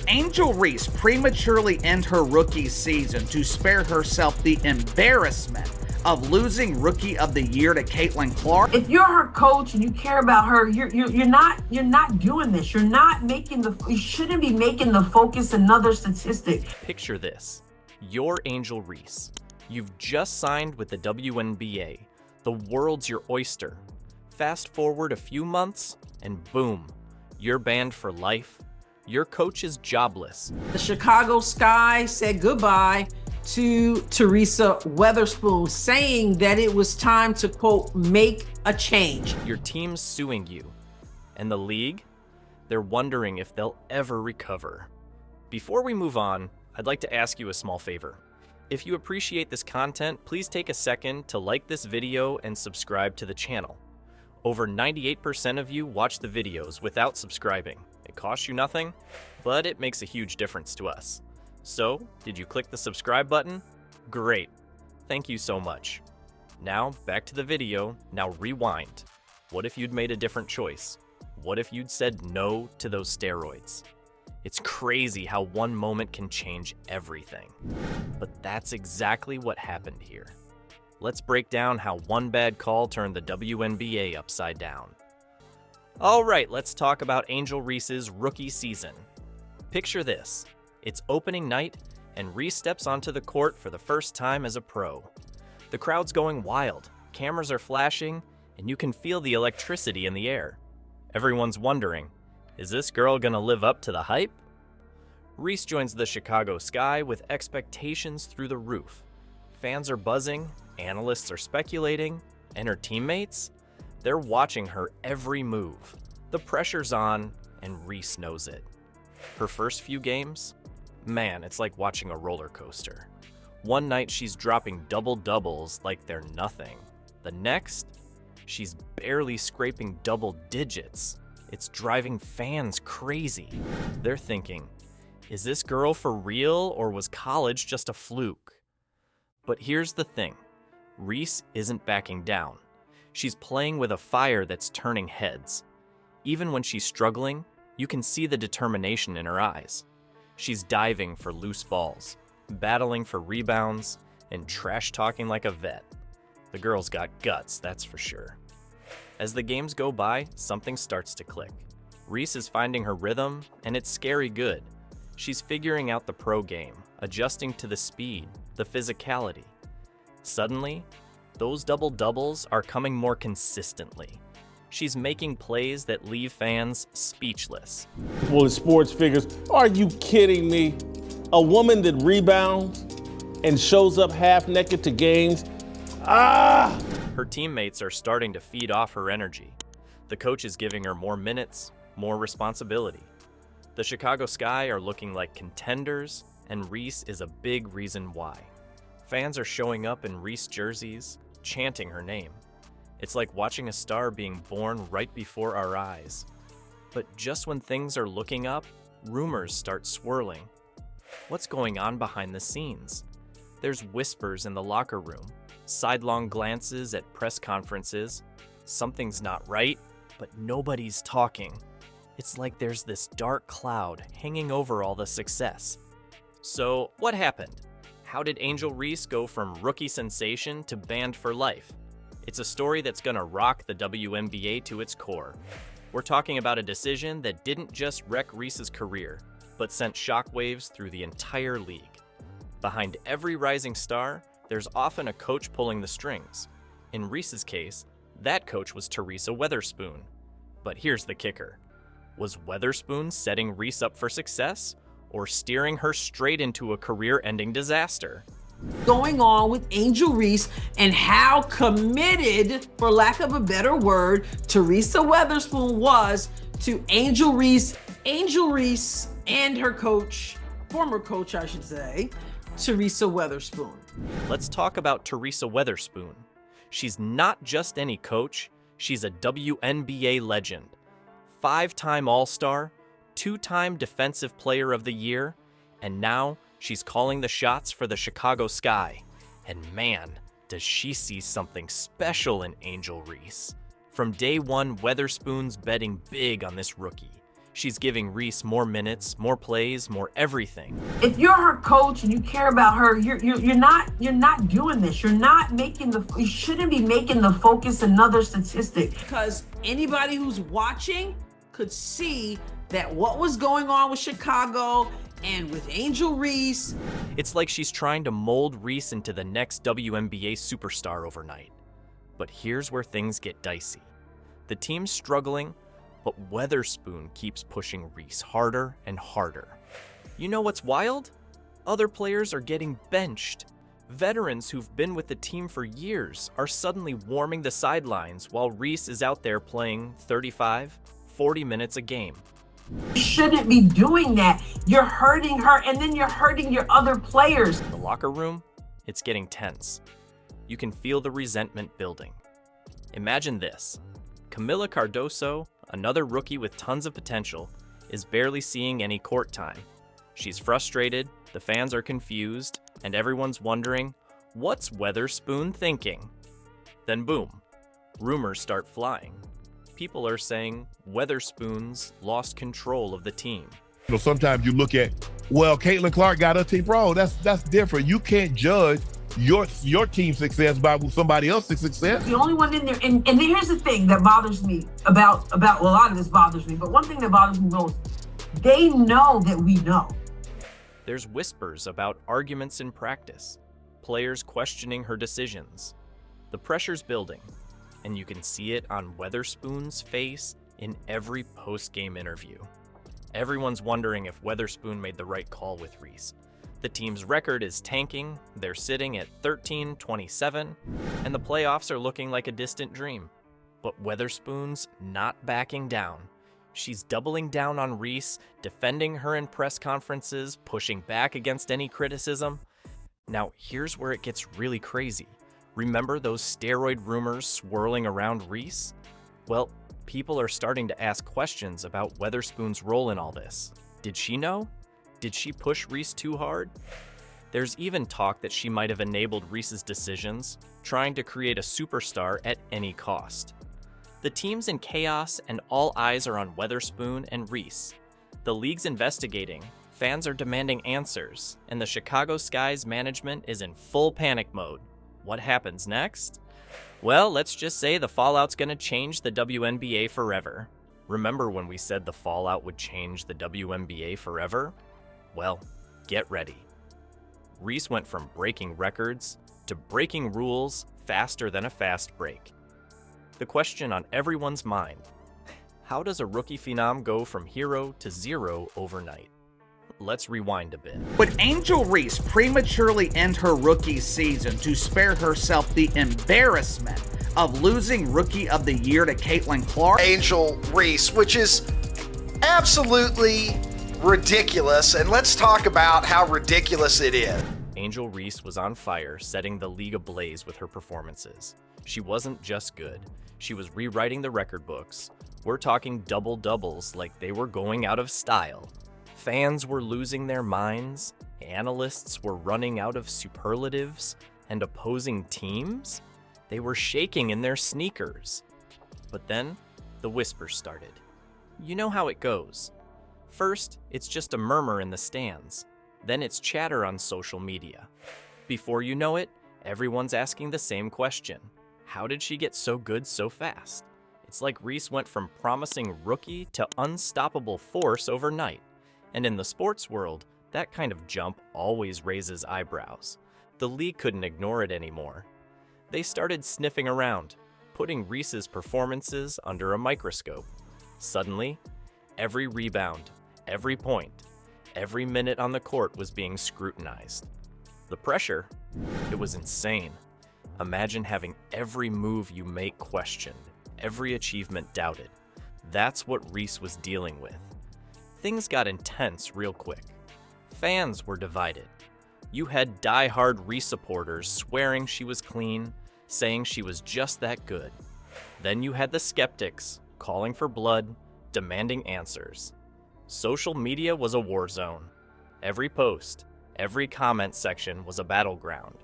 Angel Reese prematurely end her rookie season to spare herself the embarrassment of losing Rookie of the Year to Caitlin Clark? If you're her coach and you care about her, you're not doing this. You shouldn't be making the focus another statistic. Picture this. You're Angel Reese. You've just signed with the WNBA. The world's your oyster. Fast forward a few months, and boom, you're banned for life. Your coach is jobless. The Chicago Sky said goodbye to Teresa Weatherspoon, saying that it was time to, quote, make a change. Your team's suing you. And the league? They're wondering if they'll ever recover. Before we move on, I'd like to ask you a small favor. If you appreciate this content, please take a second to like this video and subscribe to the channel. Over 98% of you watch the videos without subscribing. It costs you nothing, but it makes a huge difference to us. So, did you click the subscribe button? Great. Thank you so much. Now, back to the video. Now rewind. What if you'd made a different choice? What if you'd said no to those steroids? It's crazy how one moment can change everything. But that's exactly what happened here. Let's break down how one bad call turned the WNBA upside down. All right, let's talk about Angel Reese's rookie season. Picture this. It's opening night, and Reese steps onto the court for the first time as a pro. The crowd's going wild, cameras are flashing, and you can feel the electricity in the air. Everyone's wondering, is this girl gonna live up to the hype? Reese joins the Chicago Sky with expectations through the roof. Fans are buzzing, analysts are speculating, and her teammates? They're watching her every move. The pressure's on, and Reese knows it. Her first few games? Man, it's like watching a roller coaster. One night she's dropping double-doubles like they're nothing. The next, she's barely scraping double digits. It's driving fans crazy. They're thinking, is this girl for real or was college just a fluke? But here's the thing. Reese isn't backing down. She's playing with a fire that's turning heads. Even when she's struggling, you can see the determination in her eyes. She's diving for loose balls, battling for rebounds, and trash-talking like a vet. The girl's got guts, that's for sure. As the games go by, something starts to click. Reese is finding her rhythm, and it's scary good. She's figuring out the pro game, adjusting to the speed, the physicality. Suddenly, those double-doubles are coming more consistently. She's making plays that leave fans speechless. Well, the sports figures, are you kidding me? A woman that rebounds and shows up half-naked to games? Her teammates are starting to feed off her energy. The coach is giving her more minutes, more responsibility. The Chicago Sky are looking like contenders, and Reese is a big reason why. Fans are showing up in Reese jerseys, chanting her name. It's like watching a star being born right before our eyes. But just when things are looking up, rumors start swirling. What's going on behind the scenes? There's whispers in the locker room, sidelong glances at press conferences. Something's not right, but nobody's talking. It's like there's this dark cloud hanging over all the success. So, what happened? How did Angel Reese go from rookie sensation to banned for life? It's a story that's gonna rock the WNBA to its core. We're talking about a decision that didn't just wreck Reese's career, but sent shockwaves through the entire league. Behind every rising star, there's often a coach pulling the strings. In Reese's case, that coach was Teresa Weatherspoon. But here's the kicker. Was Weatherspoon setting Reese up for success, or steering her straight into a career-ending disaster? Going on with Angel Reese and how committed, for lack of a better word, Teresa Weatherspoon was to Angel Reese and her coach, former coach, I should say, Teresa Weatherspoon. Let's talk about Teresa Weatherspoon. She's not just any coach, she's a WNBA legend. 5-time All-Star, 2-time Defensive Player of the Year, and now she's calling the shots for the Chicago Sky. And man, does she see something special in Angel Reese. From day one, Weatherspoon's betting big on this rookie. She's giving Reese more minutes, more plays, more everything. If you're her coach and you care about her, you're not doing this. You shouldn't be making the focus another statistic. Because anybody who's watching could see that what was going on with Chicago and with Angel Reese. It's like she's trying to mold Reese into the next WNBA superstar overnight. But here's where things get dicey. The team's struggling, but Weatherspoon keeps pushing Reese harder and harder. You know what's wild? Other players are getting benched. Veterans who've been with the team for years are suddenly warming the sidelines while Reese is out there playing 35, 40 minutes a game. You shouldn't be doing that. You're hurting her, and then you're hurting your other players. In the locker room, it's getting tense. You can feel the resentment building. Imagine this. Camila Cardoso, another rookie with tons of potential, is barely seeing any court time. She's frustrated, the fans are confused, and everyone's wondering, what's Weatherspoon thinking? Then boom, rumors start flying. People are saying Weatherspoon's lost control of the team. You know, sometimes you look at, well, Caitlin Clark got her team. Bro, that's different. You can't judge your team's success by somebody else's success. The only one in there, and here's the thing that bothers me about a lot of this bothers me, but one thing that bothers me most, they know that we know. There's whispers about arguments in practice, players questioning her decisions. The pressure's building, and you can see it on Weatherspoon's face in every post-game interview. Everyone's wondering if Weatherspoon made the right call with Reese. The team's record is tanking, they're sitting at 13-27, and the playoffs are looking like a distant dream. But Weatherspoon's not backing down. She's doubling down on Reese, defending her in press conferences, pushing back against any criticism. Now, here's where it gets really crazy. Remember those steroid rumors swirling around Reese? Well, people are starting to ask questions about Weatherspoon's role in all this. Did she know? Did she push Reese too hard? There's even talk that she might have enabled Reese's decisions, trying to create a superstar at any cost. The team's in chaos and all eyes are on Weatherspoon and Reese. The league's investigating, fans are demanding answers, and the Chicago Sky's management is in full panic mode. What happens next? Well, let's just say the fallout's gonna change the WNBA forever. Remember when we said the fallout would change the WNBA forever? Well, get ready. Reese went from breaking records to breaking rules faster than a fast break. The question on everyone's mind, how does a rookie phenom go from hero to zero overnight? Let's rewind a bit. Would Angel Reese prematurely end her rookie season to spare herself the embarrassment of losing Rookie of the Year to Caitlin Clark? Angel Reese, which is absolutely ridiculous, and let's talk about how ridiculous it is. Angel Reese was on fire, setting the league ablaze with her performances. She wasn't just good, she was rewriting the record books. We're talking double-doubles like they were going out of style. Fans were losing their minds, analysts were running out of superlatives, and opposing teams? They were shaking in their sneakers. But then, the whispers started. You know how it goes. First, it's just a murmur in the stands. Then it's chatter on social media. Before you know it, everyone's asking the same question. How did she get so good so fast? It's like Reese went from promising rookie to unstoppable force overnight. And in the sports world, that kind of jump always raises eyebrows. The league couldn't ignore it anymore. They started sniffing around, putting Reese's performances under a microscope. Suddenly, every rebound, every point, every minute on the court was being scrutinized. The pressure, it was insane. Imagine having every move you make questioned, every achievement doubted. That's what Reese was dealing with. Things got intense real quick. Fans were divided. You had die-hard Reese supporters swearing she was clean, saying she was just that good. Then you had the skeptics calling for blood, demanding answers. Social media was a war zone. Every post, every comment section was a battleground.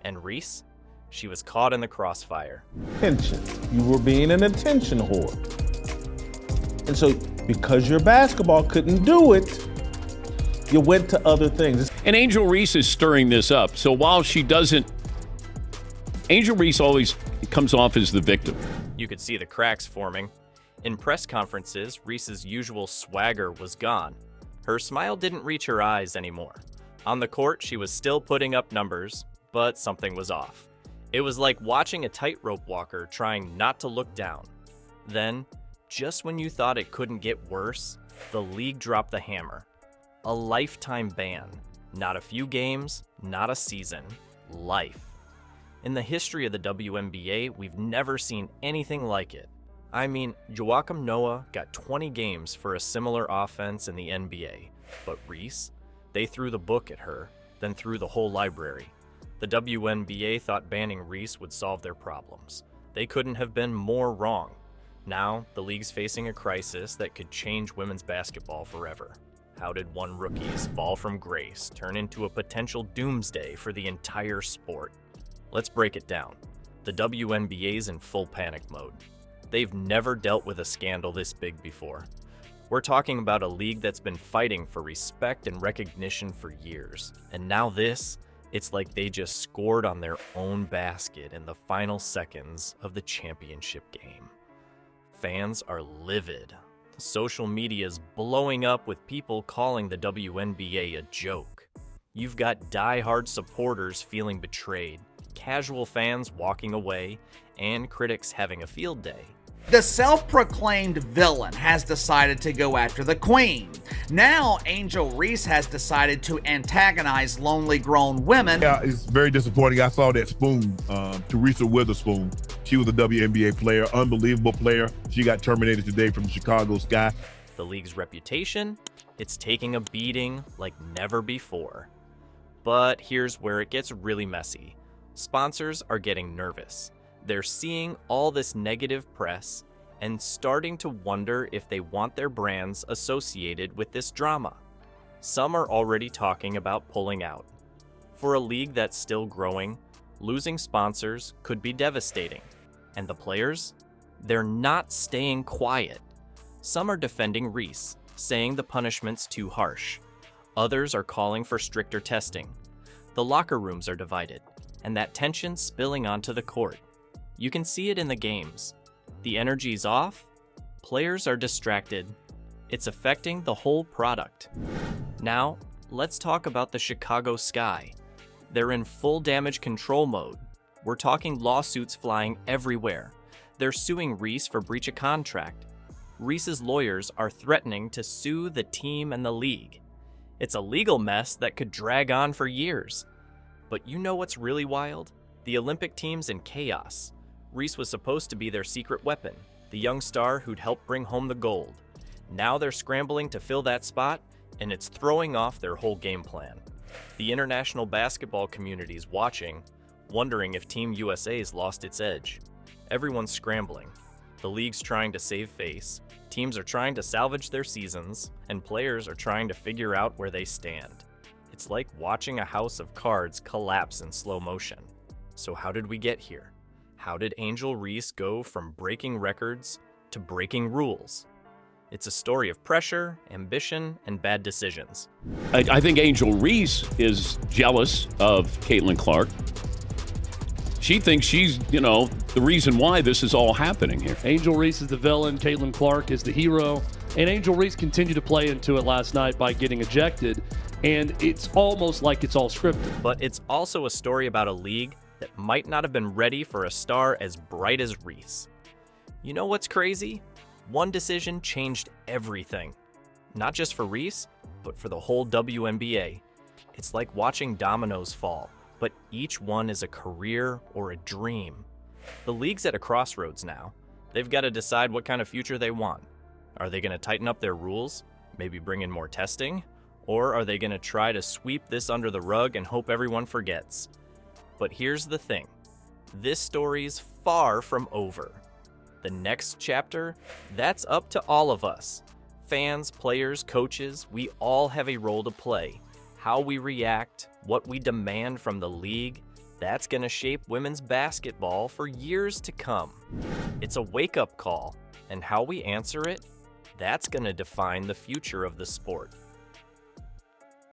And Reese? She was caught in the crossfire. Attention. You were being an attention whore. And so because your basketball couldn't do it, you went to other things. And Angel Reese is stirring this up. So while she doesn't, Angel Reese always comes off as the victim. You could see the cracks forming. In press conferences, Reese's usual swagger was gone. Her smile didn't reach her eyes anymore. On the court, she was still putting up numbers, but something was off. It was like watching a tightrope walker trying not to look down. Then, just when you thought it couldn't get worse, the league dropped the hammer. A lifetime ban. Not a few games, not a season. Life. In the history of the WNBA, we've never seen anything like it. I mean, Joakim Noah got 20 games for a similar offense in the NBA, but Reese? They threw the book at her, then threw the whole library. The WNBA thought banning Reese would solve their problems. They couldn't have been more wrong. Now, the league's facing a crisis that could change women's basketball forever. How did one rookie's fall from grace turn into a potential doomsday for the entire sport? Let's break it down. The WNBA's in full panic mode. They've never dealt with a scandal this big before. We're talking about a league that's been fighting for respect and recognition for years. And now this, it's like they just scored on their own basket in the final seconds of the championship game. Fans are livid. Social media's blowing up with people calling the WNBA a joke. You've got die-hard supporters feeling betrayed, casual fans walking away, and critics having a field day. The self-proclaimed villain has decided to go after the queen. Now, Angel Reese has decided to antagonize lonely grown women. Yeah, it's very disappointing. I saw that spoon, Teresa Witherspoon. She was a WNBA player, unbelievable player. She got terminated today from the Chicago Sky. The league's reputation, it's taking a beating like never before. But here's where it gets really messy. Sponsors are getting nervous. They're seeing all this negative press and starting to wonder if they want their brands associated with this drama. Some are already talking about pulling out. For a league that's still growing, losing sponsors could be devastating. And the players? They're not staying quiet. Some are defending Reese, saying the punishment's too harsh. Others are calling for stricter testing. The locker rooms are divided, and that tension spilling onto the court. You can see it in the games. The energy's off, players are distracted. It's affecting the whole product. Now, let's talk about the Chicago Sky. They're in full damage control mode. We're talking lawsuits flying everywhere. They're suing Reese for breach of contract. Reese's lawyers are threatening to sue the team and the league. It's a legal mess that could drag on for years. But you know what's really wild? The Olympic team's in chaos. Reese was supposed to be their secret weapon, the young star who'd help bring home the gold. Now they're scrambling to fill that spot, and it's throwing off their whole game plan. The international basketball community's watching, wondering if Team USA's lost its edge. Everyone's scrambling. The league's trying to save face, teams are trying to salvage their seasons, and players are trying to figure out where they stand. It's like watching a house of cards collapse in slow motion. So how did we get here? How did Angel Reese go from breaking records to breaking rules? It's a story of pressure, ambition, and bad decisions. I think Angel Reese is jealous of Caitlin Clark. She thinks she's, the reason why this is all happening here. Angel Reese is the villain, Caitlin Clark is the hero, and Angel Reese continued to play into it last night by getting ejected, and it's almost like it's all scripted. But it's also a story about a league that might not have been ready for a star as bright as Reese. You know what's crazy? One decision changed everything. Not just for Reese, but for the whole WNBA. It's like watching dominoes fall, but each one is a career or a dream. The league's at a crossroads now. They've got to decide what kind of future they want. Are they going to tighten up their rules? Maybe bring in more testing? Or are they going to try to sweep this under the rug and hope everyone forgets? But here's the thing. This story's far from over. The next chapter, that's up to all of us. Fans, players, coaches, we all have a role to play. How we react, what we demand from the league, that's going to shape women's basketball for years to come. It's a wake-up call, and how we answer it, That's going to define the future of the sport.